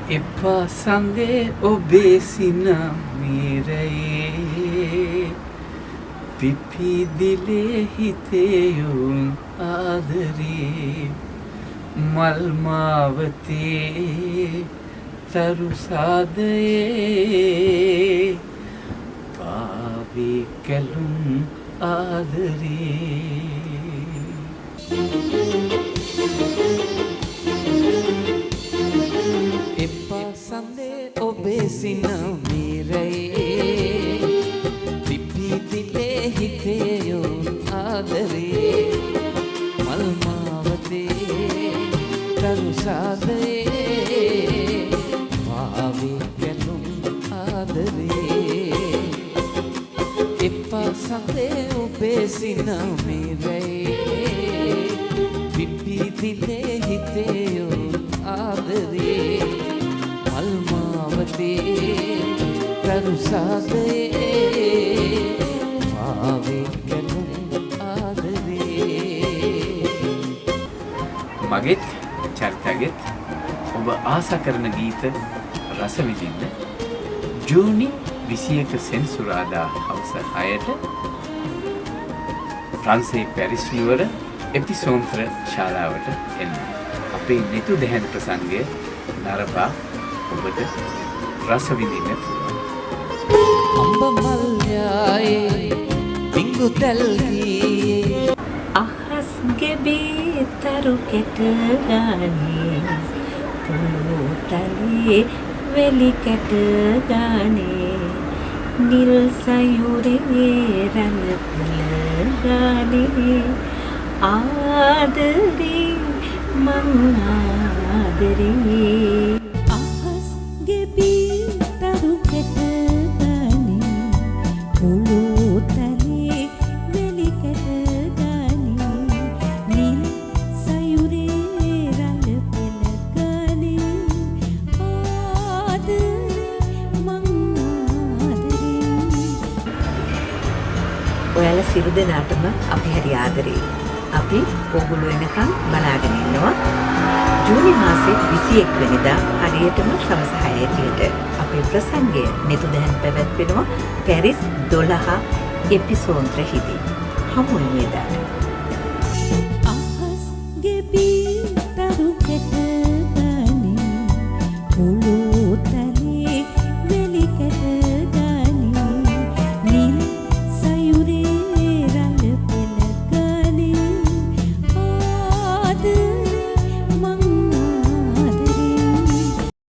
එපා සඳේ ඔබේ සිනමීරයේ පිපිදිලේ හිතේයුන් ආදරේ මල් මාවතේ තරු සාදයේ පාවී කැලුම් ආදරේ එපා සඳේ ඔබේ සිනමීරයේ පිපිදිලේ හිතේයුන් ආදරේ මල් මාවතේ තරු සාදයේ පාවී කැලුම් ආදරේ එපා සඳේ ඔබේ සිනමීරයේ පිපිදිලේ හිතේයුන් ආදරේ මල් මාවතේ තරු සාදයේ පාවී කැලුම් ආදරේ මගෙත් චරිතගෙත් ඔබ ආසා කරන ගීත රස විඳින්න ජූනි 21 සෙනසුරාදා හවස 6ට ෆ්‍රාන්සේ පැරිස් නුවර එපිසෝන්ත්‍ර ශාලාවට එන්න. අපේ නිතු දැහැන් ප්‍රසංගය නරඹා ඔබට රස විඳින්න පුළුවන්. අම්බ මල් යායේ බිංගු තල්හි අහස් ගෙබී තරු කෙට ගානේ පොළොව තලයේ වෙලි කැට ගානේ නිල් සයුරේ රළ පුල ගානේ ආදරේ මං ආදරේ අහස් ගෙබී තරු කෙට ගානේ පොළොව තලයේ වෙලි කැට ගානේ නිල් සයුරේ රළ පුල ගානේ ඔයාලා සියලු දෙනාටම අපි හරි ආදරේ. අපි ඕගොල්ලෝ එනකන් බලාගෙන ඉන්නවා. ජූනි මාසේ 21 වෙනිදා හරියටම සවස් 6ට අපේ ප්‍රසංගය නිතු දැහැන් පැවැත්වෙනවා පැරිස් 12 එපිසෝන්ත්‍රෙහිදී. හමු වෙනදාට.